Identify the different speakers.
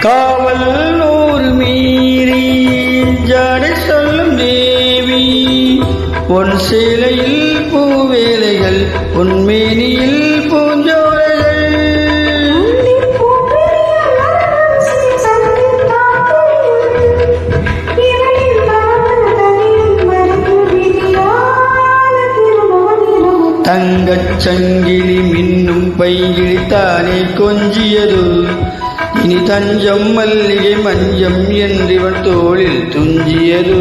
Speaker 1: காவல் நூறு மீறி ஜாடை சொல்லும் தேவி பொன் சேலையில் பூவேலைகள் பொன்மேனியில் பூஞ்சோலைகள் தங்கச் சங்கிலி மின்னும் பைகிழித்தானே கொஞ்சியது இனி தஞ்சம் மல்லிகை மஞ்சம் என்றிவள் தோளில் துஞ்சியது